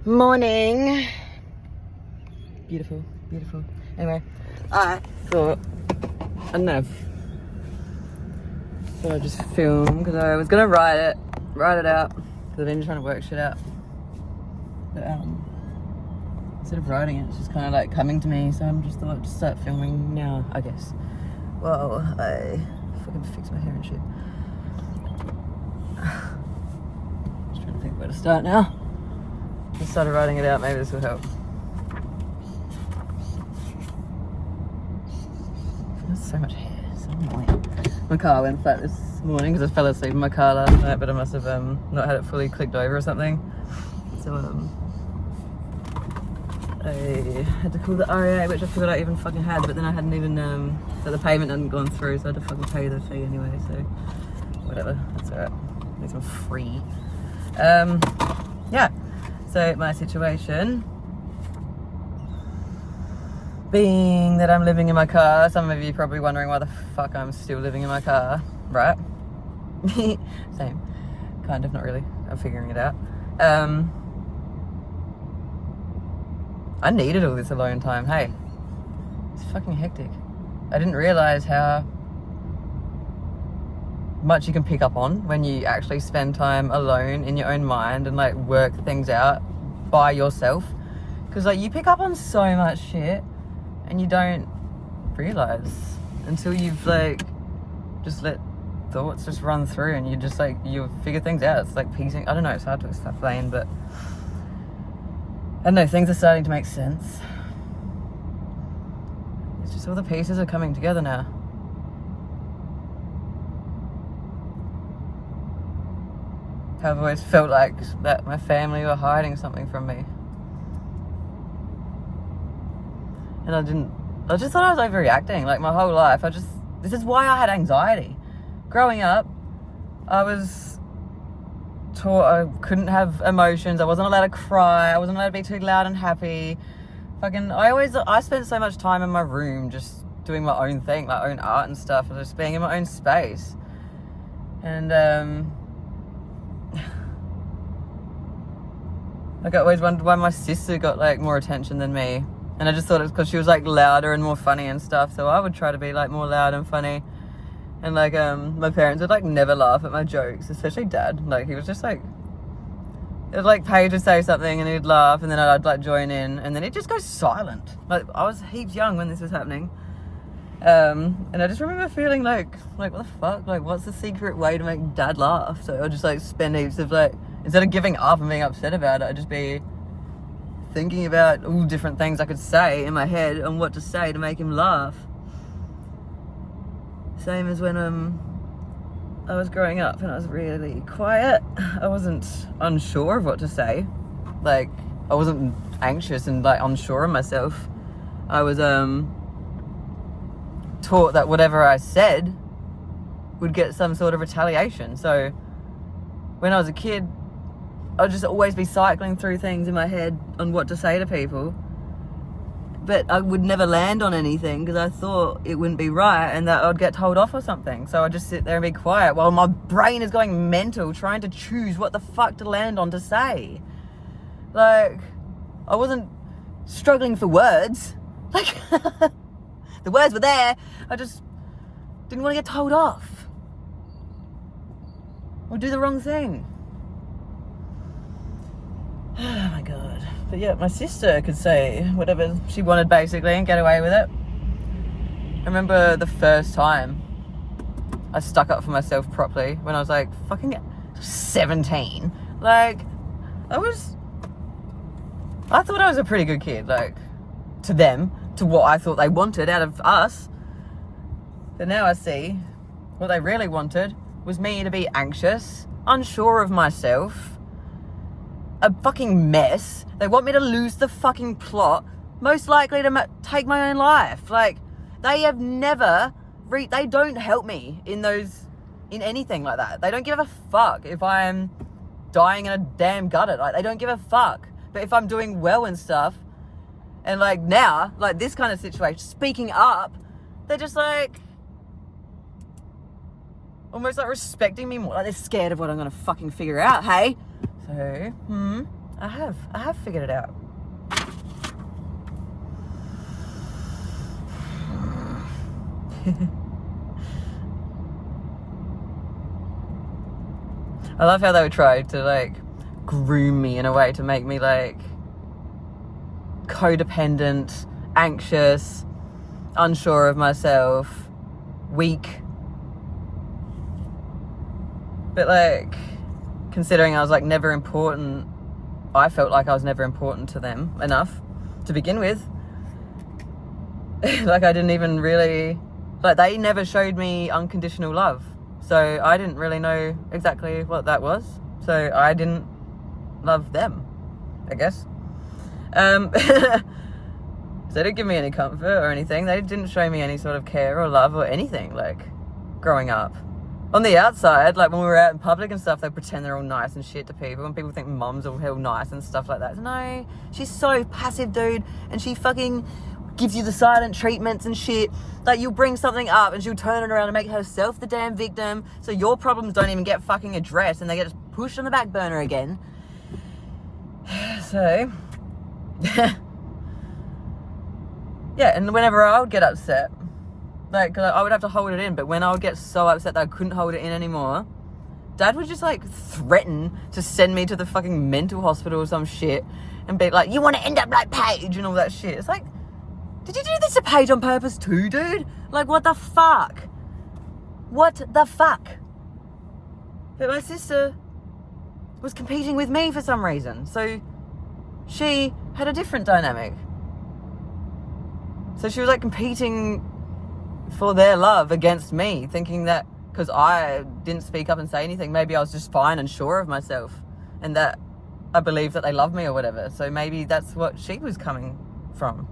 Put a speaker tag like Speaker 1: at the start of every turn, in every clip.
Speaker 1: Morning. Beautiful. Anyway, I thought enough. So I just filmed because I was gonna write it out because I've been trying to work shit out. But instead of writing it, it's just kind of like coming to me. So I'm just thought I'd just start filming now, I guess. Well, I fucking fix my hair and shit. Just trying to think where to start now. I started writing it out, maybe this will help. There's so much hair, it's so annoying. My car went flat this morning because I fell asleep in my car last night, but I must have not had it fully clicked over or something. So I had to call the REA, which I forgot I even fucking had, but then I hadn't even, so the payment hadn't gone through, so I had to fucking pay the fee anyway, so whatever, that's alright. At least I'm free. Yeah. So my situation being that I'm living in my car, some of you probably wondering why the fuck I'm still living in my car, right? Same. Kind of, not really. I'm figuring it out. I needed all this alone time. Hey, it's fucking hectic. I didn't realize how much you can pick up on when you actually spend time alone in your own mind and like work things out by yourself, because like you pick up on so much shit and you don't realize until you've like just let thoughts just run through and you just like you figure things out. It's like piecing, I don't know, it's hard to explain, but I don't know, things are starting to make sense. It's just all the pieces are coming together now. I've always felt like that my family were hiding something from me. And I just thought I was overreacting, like my whole life. This is why I had anxiety. Growing up, I was taught I couldn't have emotions, I wasn't allowed to cry, I wasn't allowed to be too loud and happy. I spent so much time in my room just doing my own thing, my own art and stuff, and just being in my own space. And like I always wondered why my sister got like more attention than me, and I just thought it was because she was like louder and more funny and stuff, so I would try to be like more loud and funny. And like my parents would like never laugh at my jokes, especially Dad. Like he was just like, it was like Paige would say something and he'd laugh and then I'd like join in and then it just goes silent. Like I was heaps young when this was happening. And I just remember feeling like what the fuck, like what's the secret way to make Dad laugh? So I'd just like spend heaps of like, instead of giving up and being upset about it, I'd just be thinking about all different things I could say in my head and what to say to make him laugh. Same as when I was growing up and I was really quiet. I wasn't unsure of what to say. Like I wasn't anxious and like unsure of myself. I was taught that whatever I said would get some sort of retaliation. So when I was a kid, I'd just always be cycling through things in my head on what to say to people, but I would never land on anything because I thought it wouldn't be right and that I'd get told off or something. So I'd just sit there and be quiet while my brain is going mental trying to choose what the fuck to land on to say. Like I wasn't struggling for words, like the words were there, I just didn't want to get told off or do the wrong thing. Oh my god. But yeah, my sister could say whatever she wanted basically and get away with it. I remember the first time I stuck up for myself properly when I was like fucking 17. Like I thought I was a pretty good kid, like to them, to what I thought they wanted out of us. But now I see what they really wanted was me to be anxious, unsure of myself, a fucking mess. They want me to lose the fucking plot, most likely to take my own life. Like they have never they don't help me in anything like that. They don't give a fuck if I'm dying in a damn gutter. Like they don't give a fuck. But if I'm doing well and stuff, and like now, like this kind of situation, speaking up, they're just like almost like respecting me more. Like they're scared of what I'm gonna fucking figure out, hey? So, I have figured it out. I love how they would try to like groom me in a way to make me like codependent, anxious, unsure of myself, weak. But like, considering I was like never important, I felt like I was never important to them enough to begin with. Like I didn't even really, like they never showed me unconditional love. So I didn't really know exactly what that was. So I didn't love them, I guess. So they didn't give me any comfort or anything. They didn't show me any sort of care or love or anything, like, growing up. On the outside, like, when we were out in public and stuff, they pretend they're all nice and shit to people, and people think mum's all hell nice and stuff like that. No, she's so passive, dude, and she fucking gives you the silent treatments and shit. Like, you'll bring something up and she'll turn it around and make herself the damn victim, so your problems don't even get fucking addressed and they get just pushed on the back burner again. So, yeah, and whenever I would get upset, like, I would have to hold it in, but when I would get so upset that I couldn't hold it in anymore, Dad would just, like, threaten to send me to the fucking mental hospital or some shit and be like, you want to end up like Paige and all that shit. It's like, did you do this to Paige on purpose too, dude? Like, what the fuck? What the fuck? But my sister was competing with me for some reason, so she had a different dynamic. So she was, like, competing for their love against me, thinking that because I didn't speak up and say anything, maybe I was just fine and sure of myself, and that I believed that they loved me or whatever. So maybe that's what she was coming from.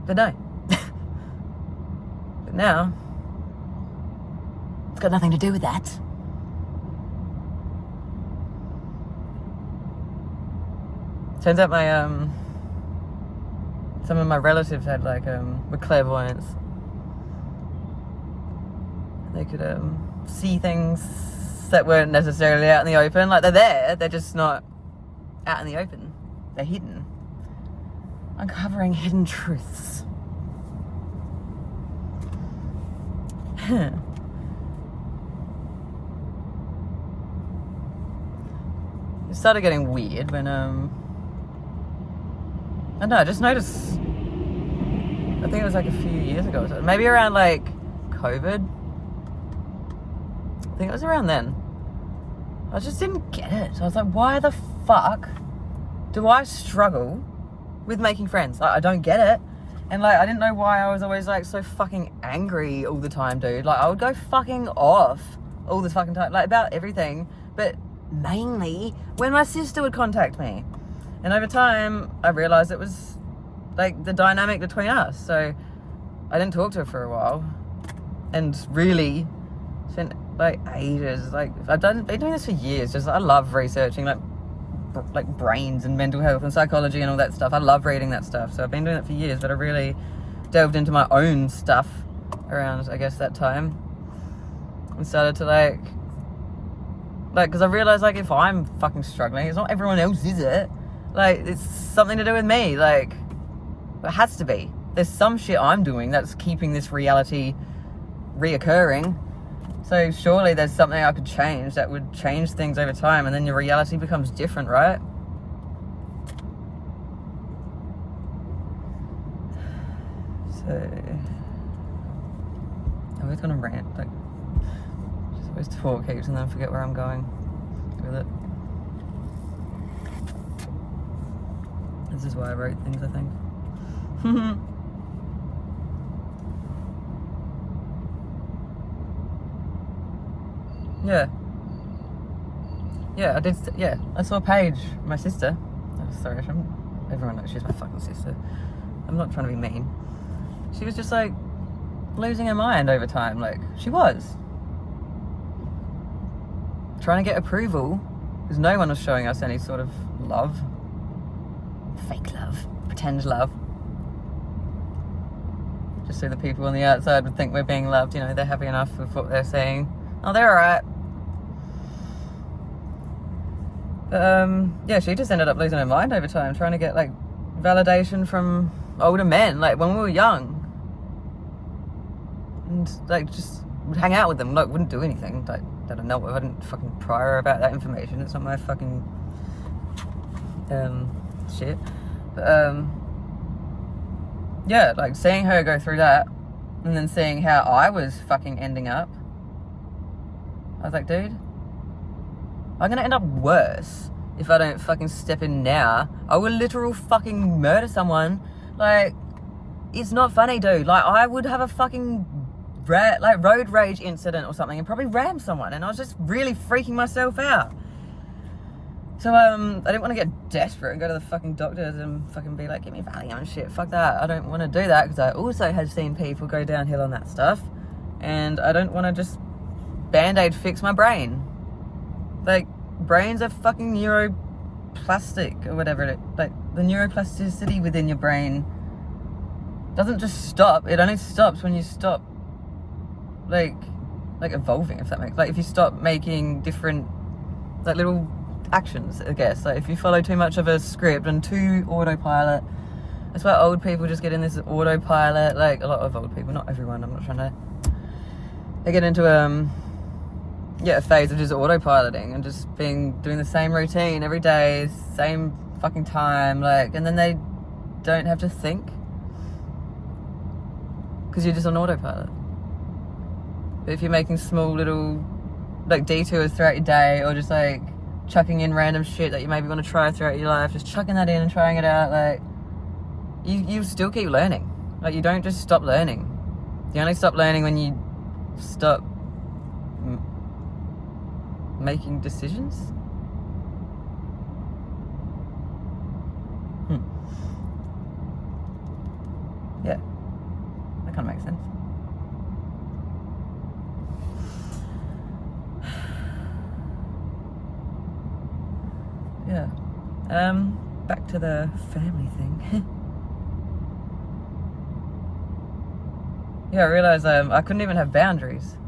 Speaker 1: But no. But now, it's got nothing to do with that. Turns out my, some of my relatives had like, were clairvoyants. They could, see things that weren't necessarily out in the open. Like, they're there, they're just not out in the open. They're hidden. Uncovering hidden truths. It started getting weird when, I don't know, I just noticed, I think it was like a few years ago or so, maybe around like COVID. I think it was around then. I just didn't get it. I was like, why the fuck do I struggle with making friends? Like, I don't get it. And like, I didn't know why I was always like so fucking angry all the time, dude. Like, I would go fucking off all the fucking time, like about everything, but mainly when my sister would contact me. And over time, I realized it was like the dynamic between us. So I didn't talk to her for a while, and really spent like ages. Like, been doing this for years. Just, I love researching like brains and mental health and psychology and all that stuff. I love reading that stuff. So I've been doing it for years, but I really delved into my own stuff around, I guess, that time, and started to like, because I realized, like, if I'm fucking struggling, it's not everyone else, is it? Like, it's something to do with me. Like, it has to be. There's some shit I'm doing that's keeping this reality reoccurring. So surely there's something I could change that would change things over time, and then your reality becomes different, right? So, I was gonna rant, like, just always talk heaps and then forget where I'm going with it. This is why I wrote things, I think. Yeah, I did. Yeah, I saw Paige, my sister. Oh, sorry, everyone knows she's my fucking sister. I'm not trying to be mean. She was just like losing her mind over time. Like, she was trying to get approval because no one was showing us any sort of love. Fake love, pretend love. Just so the people on the outside would think we're being loved. You know, they're happy enough with what they're saying. Oh, they're alright. Yeah, she just ended up losing her mind over time, trying to get like validation from older men, like when we were young, and like just would hang out with them, like wouldn't do anything. Like, I don't know, I didn't fucking pry her about that information. It's not my fucking shit. But yeah, like seeing her go through that, and then seeing how I was fucking ending up, I was like, dude, I'm gonna end up worse if I don't fucking step in now. I will literal fucking murder someone. Like, it's not funny, dude. Like, I would have a fucking road rage incident or something and probably ram someone, and I was just really freaking myself out. So I didn't want to get desperate and go to the fucking doctors and fucking be like, give me Valium and shit. Fuck that. I don't want to do that, because I also had seen people go downhill on that stuff, and I don't want to just band-aid fix my brain. Like, brains are fucking neuroplastic or whatever. Like, the neuroplasticity within your brain doesn't just stop. It only stops when you stop like evolving, if that makes, like, if you stop making different like little actions, I guess. Like, if you follow too much of a script and too autopilot, that's why old people just get in this autopilot. Like, a lot of old people, not everyone, I'm not trying to, they get into a phase of just autopiloting and just doing the same routine every day, same fucking time, like, and then they don't have to think because you're just on autopilot. But if you're making small little like detours throughout your day, or just like chucking in random shit that you maybe want to try throughout your life, just chucking that in and trying it out, like, you still keep learning. Like, you don't just stop learning. You only stop learning when you stop making decisions. Yeah, that kind of makes sense. Yeah. Back to the family thing. Yeah, I realised I couldn't even have boundaries.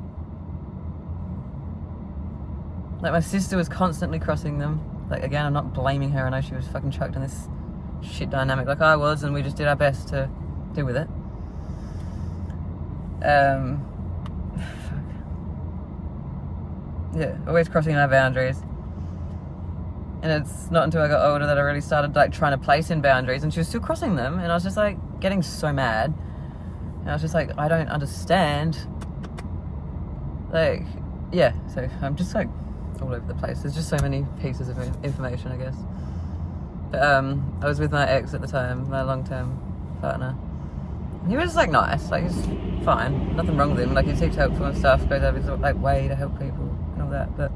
Speaker 1: Like, my sister was constantly crossing them. Like, again, I'm not blaming her. I know she was fucking chucked in this shit dynamic like I was, and we just did our best to deal with it. Fuck. Yeah, always crossing our boundaries. And it's not until I got older that I really started like trying to place in boundaries, and she was still crossing them, and I was just like getting so mad. And I was just like, I don't understand. Like, yeah, so I'm just like all over the place. There's just so many pieces of information, I guess. But I was with my ex at the time, my long-term partner. And he was like nice, like he's fine, nothing wrong with him. Like, he seems helpful and stuff, goes out of his like way to help people and all that. But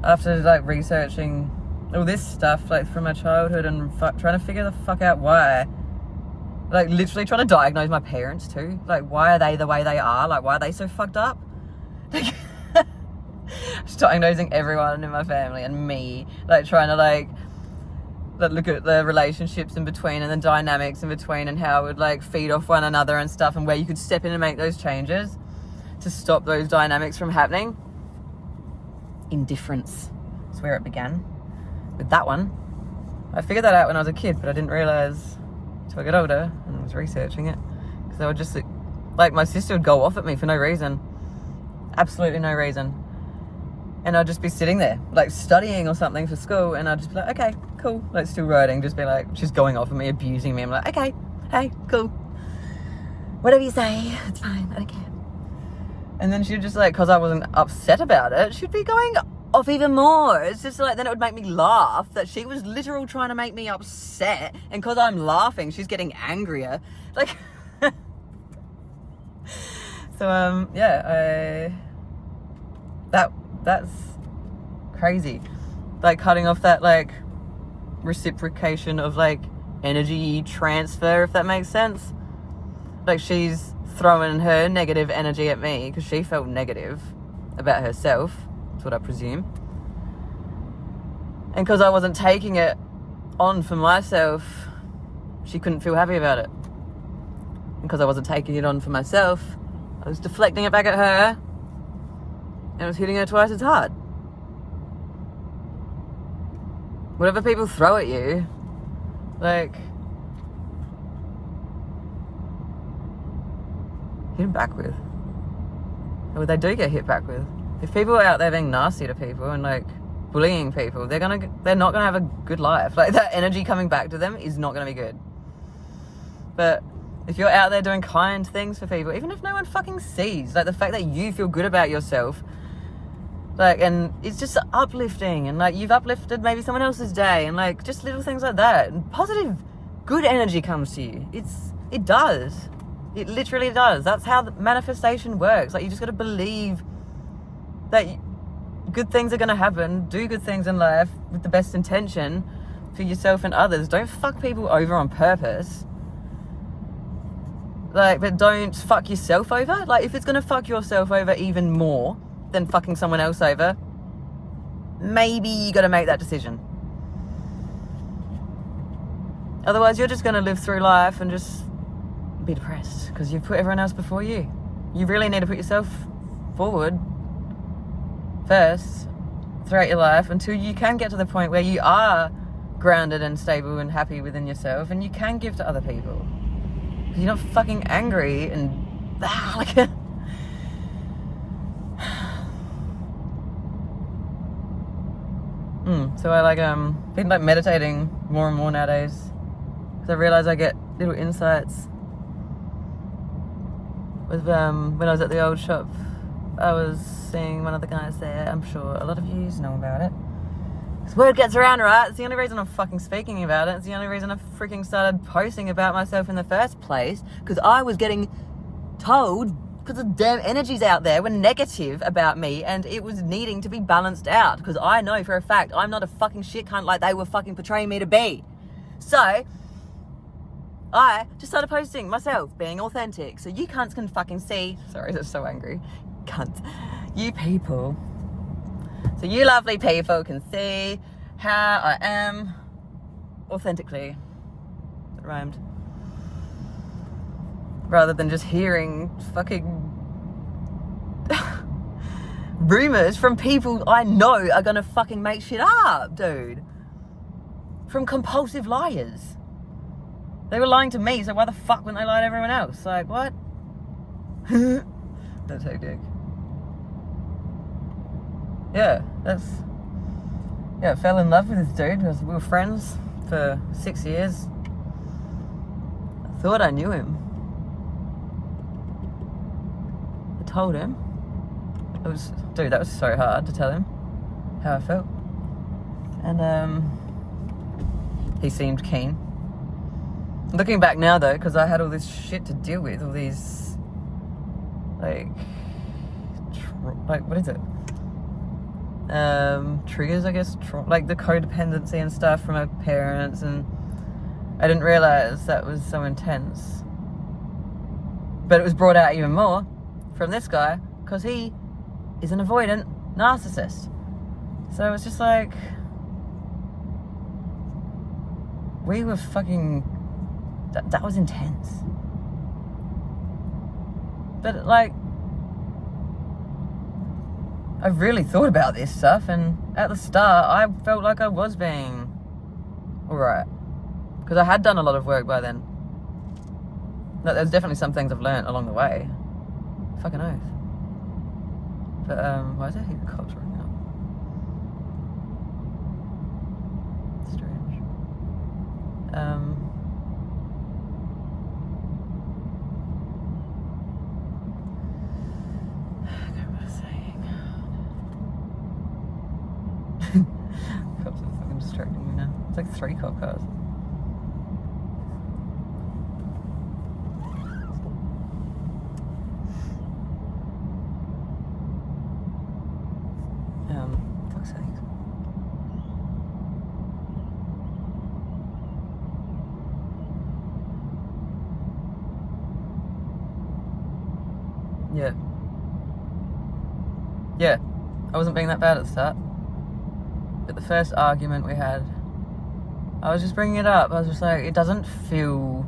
Speaker 1: after like researching all this stuff like from my childhood and trying to figure the fuck out why, like literally trying to diagnose my parents too, like why are they the way they are, like why are they so fucked up, like just diagnosing everyone in my family and me, like trying to like look at the relationships in between and the dynamics in between and how it would like feed off one another and stuff, and where you could step in and make those changes to stop those dynamics from happening. Indifference is where it began with that one. I figured that out when I was a kid, but I didn't realise until I got older and I was researching it, because I would just like my sister would go off at me for no reason, absolutely no reason, and I'd just be sitting there like studying or something for school, and I'd just be like, okay, cool, like still writing, just be like, she's going off at me, abusing me. I'm like, okay, hey, cool, whatever you say, it's fine, I don't care. And then she'd just like, because I wasn't upset about it, she'd be going off even more. It's just like, then it would make me laugh that she was literal trying to make me upset, and because I'm laughing, she's getting angrier. Like, so yeah, that's crazy. Like, cutting off that like reciprocation of like energy transfer, if that makes sense. Like, she's throwing her negative energy at me because she felt negative about herself, that's what I presume, and because I wasn't taking it on for myself, she couldn't feel happy about it, and because I wasn't taking it on for myself, I was deflecting it back at her, and I was hitting her twice as hard. Whatever people throw at you, like, hit them back with. Or they do get hit back with. If people are out there being nasty to people and like bullying people, they're not gonna have a good life. Like, that energy coming back to them is not gonna be good. But if you're out there doing kind things for people, even if no one fucking sees, like the fact that you feel good about yourself, like, and it's just uplifting, and like you've uplifted maybe someone else's day, and like just little things like that, and positive, good energy comes to you. It does. It literally does. That's how the manifestation works. Like, you just got to believe that good things are going to happen. Do good things in life with the best intention for yourself and others. Don't fuck people over on purpose. Like, but don't fuck yourself over. Like, if it's going to fuck yourself over even more than fucking someone else over, maybe you got to make that decision. Otherwise, you're just going to live through life and just be depressed because you've put everyone else before you. You really need to put yourself forward first throughout your life until you can get to the point where you are grounded and stable and happy within yourself, and you can give to other people. You're not fucking angry and like so I like been like meditating more and more nowadays, because I realize I get little insights with when I was at the old shop. I was seeing one of the guys there. I'm sure a lot of you know about it. This word gets around, right? It's the only reason I'm fucking speaking about it. It's the only reason I freaking started posting about myself in the first place, because I was getting told, because the damn energies out there were negative about me, and it was needing to be balanced out, because I know for a fact I'm not a fucking shit cunt like they were fucking portraying me to be. So I just started posting myself, being authentic, so you cunts can fucking see. Sorry, that's so angry. Cunts. You people. So you lovely people can see how I am authentically. That rhymed. Rather than just hearing fucking rumors from people I know are gonna fucking make shit up, dude. From compulsive liars. They were lying to me, so why the fuck wouldn't they lie to everyone else? Like, what? That's hectic. Yeah, I fell in love with this dude because we were friends for 6 years. I thought I knew him. I told him. That was so hard to tell him how I felt. And he seemed keen. Looking back now though, because I had all this shit to deal with, all these like what is it? Triggers, I guess, like the codependency and stuff from my parents, and I didn't realize that was so intense. But it was brought out even more from this guy, because he is an avoidant narcissist. So it's just like, we were fucking, that was intense. But like, I've really thought about this stuff, and at the start I felt like I was being alright, because I had done a lot of work by then. Like, there's definitely some things I've learnt along the way. Fucking oath. But why is there a heap of cops running up? Strange. Cops are fucking distracting me now. It's like 3 cop cars. Fuck's sake. Yeah, I wasn't being that bad at the start. But the first argument we had, I was just bringing it up. I was just like, it doesn't feel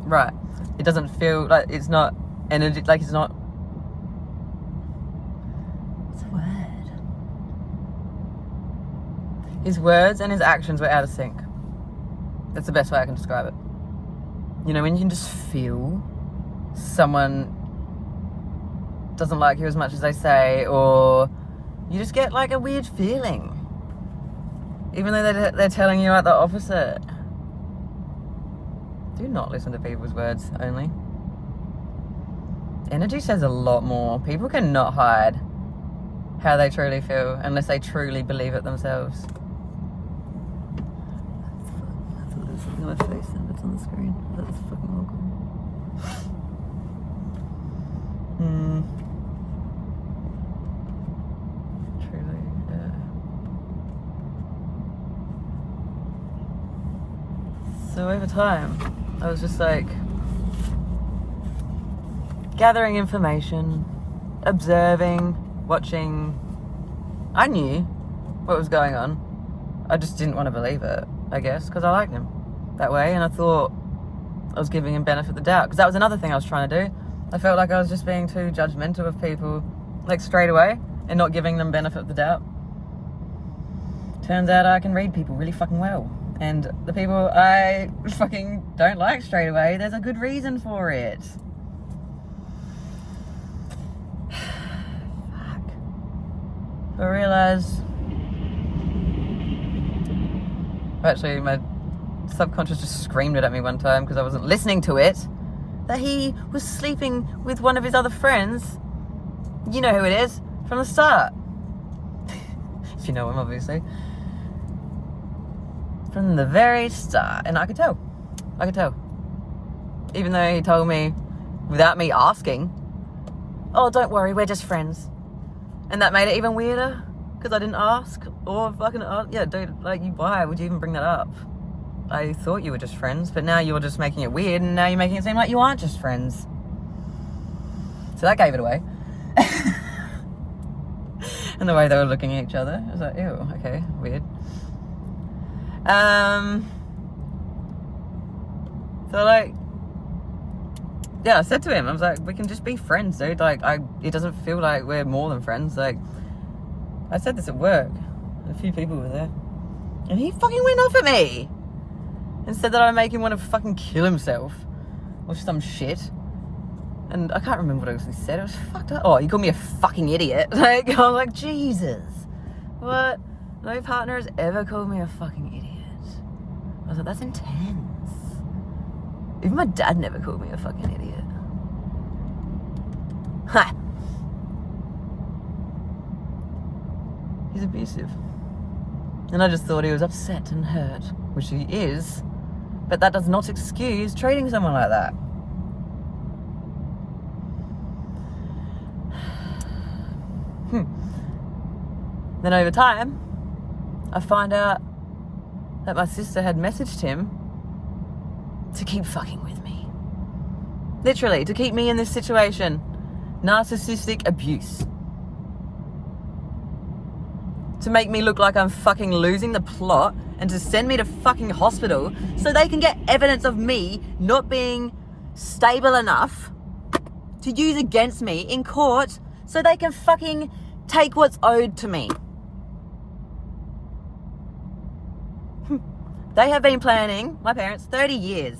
Speaker 1: right. It doesn't feel like, it's not energy, like it's not, what's the word? His words and his actions were out of sync. That's the best way I can describe it. You know, when you can just feel someone doesn't like you as much as they say, or you just get like a weird feeling, even though they're telling you like the opposite. Do not listen to people's words only. Energy says a lot more. People cannot hide how they truly feel unless they truly believe it themselves. I thought there was something on my face and it's on the screen. That was fucking awkward. Truly, yeah. So over time, I was just like gathering information, observing, watching. I knew what was going on. I just didn't want to believe it, I guess, because I liked him that way, and I thought I was giving him benefit of the doubt, because that was another thing I was trying to do. I felt like I was just being too judgmental of people, like straight away, and not giving them benefit of the doubt. Turns out I can read people really fucking well, and the people I fucking don't like straight away, there's a good reason for it. I realised, actually my subconscious just screamed it at me one time because I wasn't listening to it, that he was sleeping with one of his other friends. You know who it is from the start. If you know him, obviously. From the very start. And I could tell. Even though he told me, without me asking, oh, don't worry, we're just friends. And that made it even weirder, because I didn't ask, or fucking, yeah, dude, like, why would you even bring that up? I thought you were just friends, but now you're just making it weird, and now you're making it seem like you aren't just friends. So that gave it away. And the way they were looking at each other, I was like, ew, okay, weird. So, like, yeah, I said to him, I was like, we can just be friends, dude. Like, it doesn't feel like we're more than friends. Like, I said this at work. A few people were there. And he fucking went off at me. And said that I make him want to fucking kill himself. Or some shit. And I can't remember what else he said. It was fucked up. Oh, he called me a fucking idiot. Like, I was like, Jesus. What? No partner has ever called me a fucking idiot. I was like, that's intense. Even my dad never called me a fucking idiot. Ha! He's abusive. And I just thought he was upset and hurt, which he is, but that does not excuse treating someone like that. Then over time, I find out that my sister had messaged him to keep fucking with me. Literally, to keep me in this situation. Narcissistic abuse. To make me look like I'm fucking losing the plot and to send me to fucking hospital so they can get evidence of me not being stable enough to use against me in court so they can fucking take what's owed to me. They have been planning, my parents, 30 years,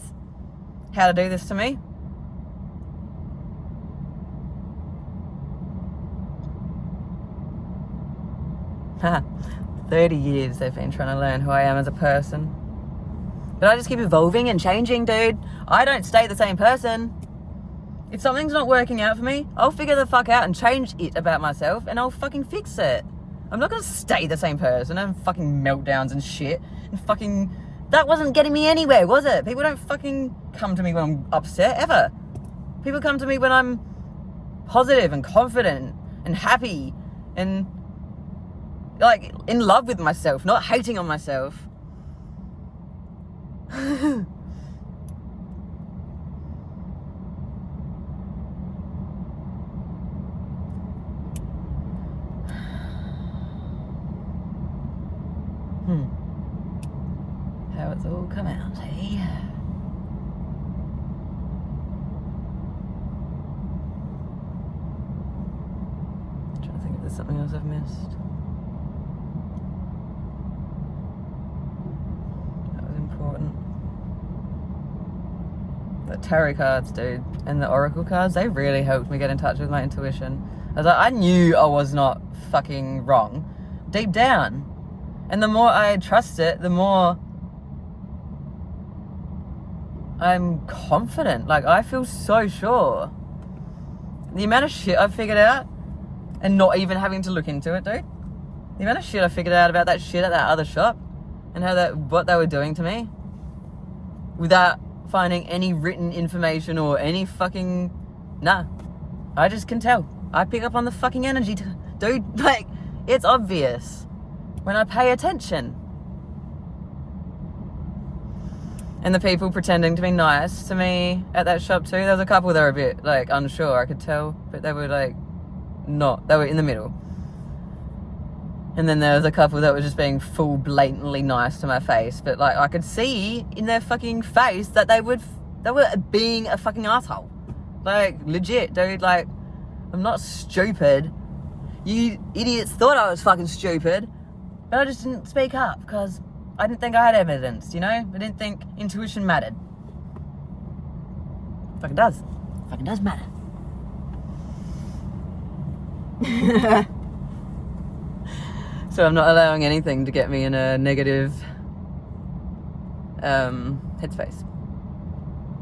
Speaker 1: how to do this to me. Haha, 30 years they've been trying to learn who I am as a person. But I just keep evolving and changing, dude. I don't stay the same person. If something's not working out for me, I'll figure the fuck out and change it about myself and I'll fucking fix it. I'm not gonna stay the same person and have fucking meltdowns and shit and fucking... That wasn't getting me anywhere, was it? People don't fucking come to me when I'm upset, ever. People come to me when I'm positive and confident and happy and, like, in love with myself, not hating on myself. How it's all come out, eh? I'm trying to think if there's something else I've missed. The tarot cards, dude, and the oracle cards, they really helped me get in touch with my intuition. I was like, I knew I was not fucking wrong deep down. And the more I trust it, the more I'm confident. Like, I feel so sure. The amount of shit I've figured out, and not even having to look into it, dude. The amount of shit I figured out about that shit at that other shop, and what they were doing to me, without finding any written information or any fucking... Nah. I just can tell. I pick up on the fucking energy, dude. Like, it's obvious when I pay attention. And the people pretending to be nice to me at that shop too, there was a couple that were a bit, like, unsure, I could tell, but they were, like, not. They were in the middle. And then there was a couple that were just being full blatantly nice to my face, but, like, I could see in their fucking face that they were being a fucking asshole. Like, legit, dude. Like, I'm not stupid. You idiots thought I was fucking stupid, but I just didn't speak up because I didn't think I had evidence, you know? I didn't think intuition mattered. Fucking does. Fucking does matter. So I'm not allowing anything to get me in a negative headspace.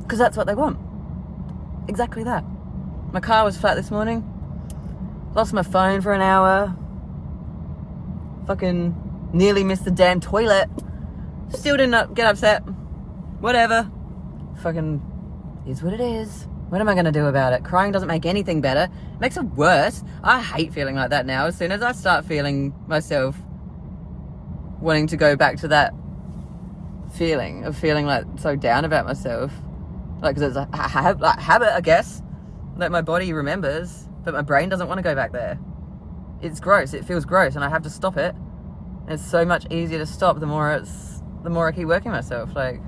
Speaker 1: Because that's what they want. Exactly that. My car was flat this morning. Lost my phone for an hour. Fucking nearly missed the damn toilet. Still didn't get upset. Whatever. Fucking is what it is. What am I going to do about it? Crying doesn't make anything better. It makes it worse. I hate feeling like that now. As soon as I start feeling myself wanting to go back to that feeling of feeling like so down about myself, like, because it's a habit, I guess, that my body remembers, but my brain doesn't want to go back there. It's gross. It feels gross, and I have to stop it. And it's so much easier to stop the more I keep working myself. Like,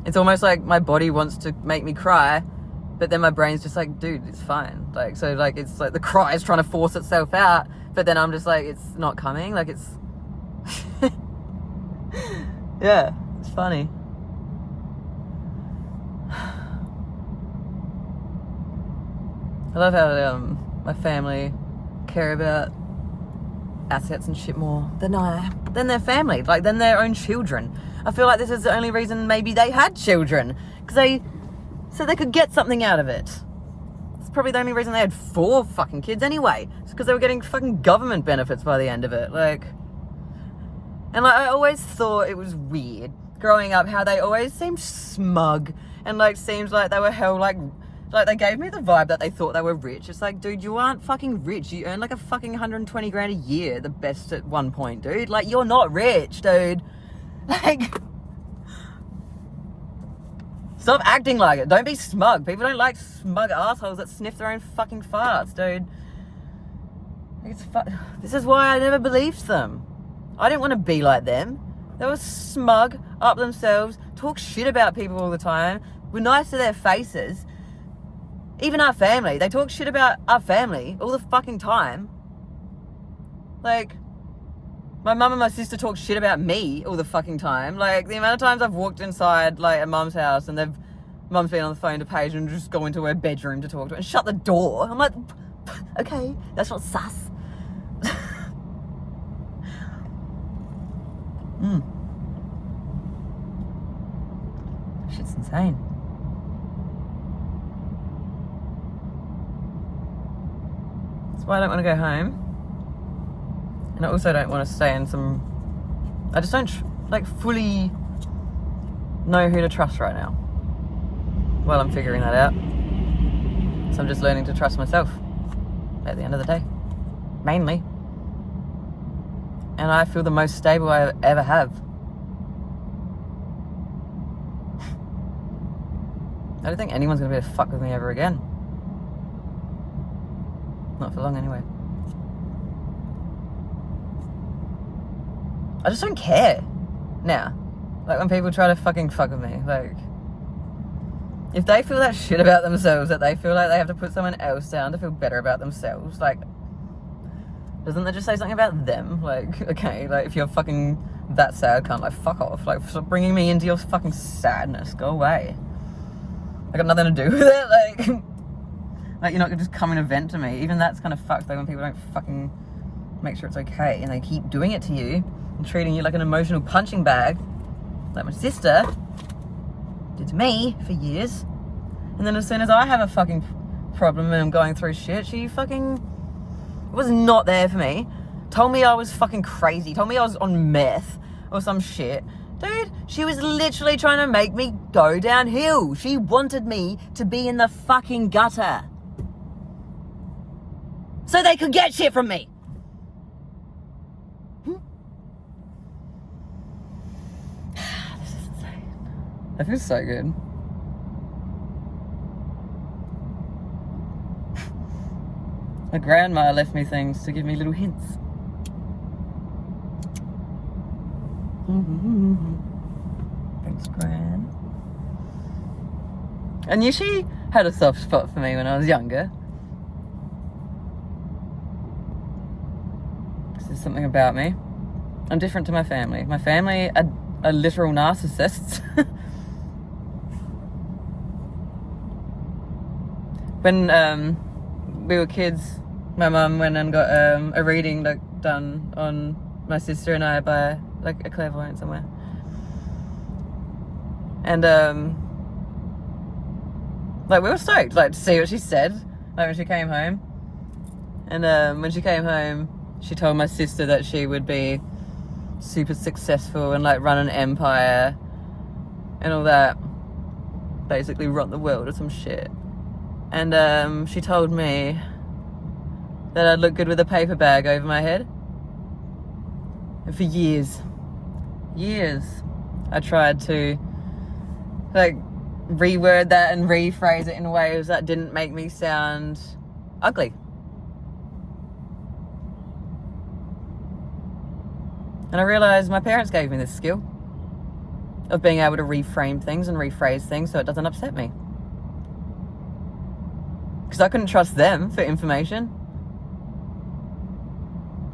Speaker 1: it's almost like my body wants to make me cry, but then my brain's just like, dude, it's fine. Like, so, like, it's like the cry is trying to force itself out, but then I'm just like, it's not coming. Like, it's yeah, it's funny. I love how my family care about assets and shit more than their family, like than their own children. I feel like this is the only reason maybe they had children, so they could get something out of it. It's probably the only reason they had 4 fucking kids anyway. It's because they were getting fucking government benefits by the end of it. Like, and like, I always thought it was weird growing up how they always seemed smug and like seemed like they were hell like they gave me the vibe that they thought they were rich. It's like, dude, you aren't fucking rich. You earn like a fucking 120 grand a year, the best at one point, dude. Like, you're not rich, dude. Like, stop acting like it. Don't be smug. People don't like smug assholes that sniff their own fucking farts, dude. This is why I never believed them. I didn't want to be like them. They were smug, up themselves, talk shit about people all the time, were nice to their faces. Even our family. They talk shit about our family all the fucking time. Like, my mum and my sister talk shit about me all the fucking time. Like, the amount of times I've walked inside, like, a mum's house and mum's been on the phone to Paige and just go into her bedroom to talk to her and shut the door. I'm like, okay, that's not sus. Shit's insane. Why I don't want to go home, and I also don't want to stay in I just don't like fully know who to trust right now. Well, I'm figuring that out, so I'm just learning to trust myself at the end of the day, mainly. And I feel the most stable I ever have. I don't think anyone's gonna be able to fuck with me ever again. Not for long, anyway. I just don't care now. Like, when people try to fucking fuck with me, like, if they feel that shit about themselves, that they feel like they have to put someone else down to feel better about themselves, like, doesn't that just say something about them? Like, okay, like, if you're fucking that sad, can't, like, fuck off. Like, stop bringing me into your fucking sadness. Go away. got nothing to do with it. Like you're not gonna just come and vent to me. Even that's kind of fucked though, when people don't fucking make sure it's okay and they keep doing it to you and treating you like an emotional punching bag, like my sister did to me for years. And then as soon as I have a fucking problem and I'm going through shit, she fucking was not there for me. Told me I was fucking crazy. Told me I was on meth or some shit. Dude, she was literally trying to make me go downhill. She wanted me to be in the fucking gutter so they could get shit from me. This is insane. That feels so good. My grandma left me things to give me little hints. Thanks, Gran. I knew she had a soft spot for me when I was younger. There's something about me. I'm different to my family. My family are literal narcissists. When we were kids, my mum went and got a reading done on my sister and I by a clairvoyant somewhere. And we were stoked to see what she said when she came home. And when she came home, she told my sister that she would be super successful and run an empire and all that, basically run the world or some shit. And she told me that I'd look good with a paper bag over my head. And for years, I tried to reword that and rephrase it in ways that didn't make me sound ugly. And I realised my parents gave me this skill of being able to reframe things and rephrase things so it doesn't upset me. Because I couldn't trust them for information.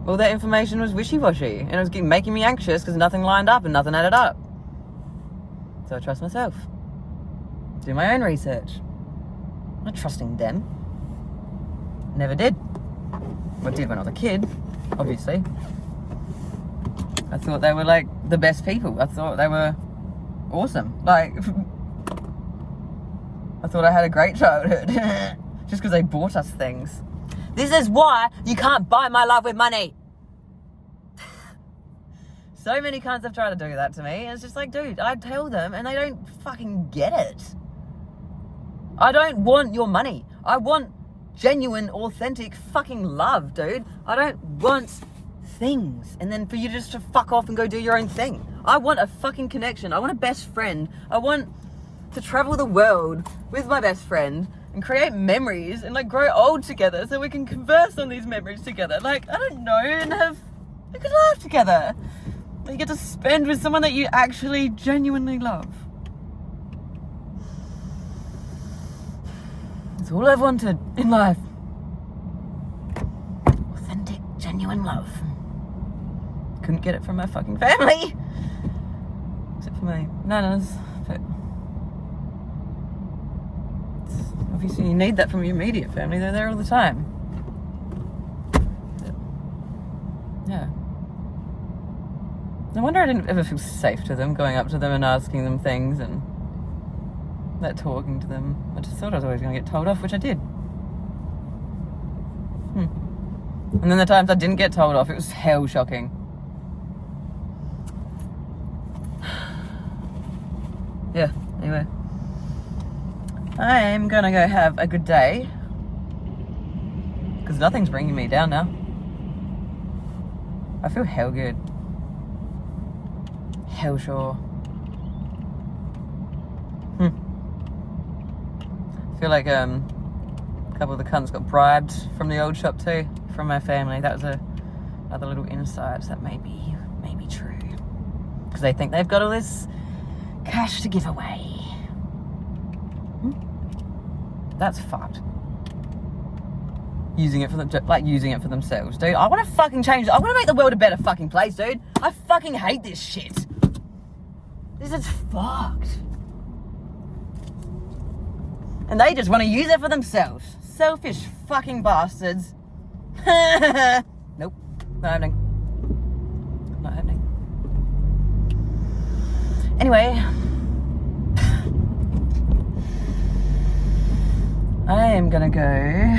Speaker 1: All that information was wishy-washy and it was making me anxious because nothing lined up and nothing added up. So I trust myself. Do my own research. I'm not trusting them. Never did. Well, I did when I was a kid, obviously. I thought they were the best people. I thought they were awesome. I thought I had a great childhood. Just because they bought us things. This is why you can't buy my love with money. So many cunts have tried to do that to me. And it's just dude, I tell them and they don't fucking get it. I don't want your money. I want genuine, authentic fucking love, dude. I don't want things and then for you just to fuck off and go do your own thing. I want a fucking connection. I want a best friend. I want to travel the world with my best friend and create memories and grow old together so we can converse on these memories together. I don't know, and have a good laugh together. You get to spend with someone that you actually genuinely love. That's all I've wanted in life. Authentic, genuine love. Couldn't get it from my fucking family. Except for my nanas. But obviously you need that from your immediate family. They're there all the time. Yeah. No wonder I didn't ever feel safe to them, going up to them and asking them things and talking to them. I just thought I was always going to get told off, which I did. And then the times I didn't get told off, it was hell shocking. Yeah, anyway. I'm gonna go have a good day. Because nothing's bringing me down now. I feel hell good. Hell sure. I feel like a couple of the cunts got bribed from the old shop too, from my family. That was another little insight that may be true. Because they think they've got all this cash to give away. That's fucked. Using it for them, using it for themselves, dude. I want to fucking change it. I want to make the world a better fucking place, dude. I fucking hate this shit. This is fucked. And they just want to use it for themselves. Selfish fucking bastards. Nope, not happening. Not happening. Anyway, I am gonna go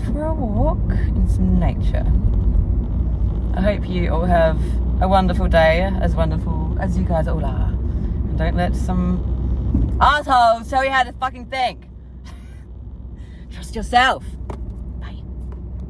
Speaker 1: for a walk in some nature. I hope you all have a wonderful day, as wonderful as you guys all are. And don't let some assholes tell you how to fucking think. Trust yourself.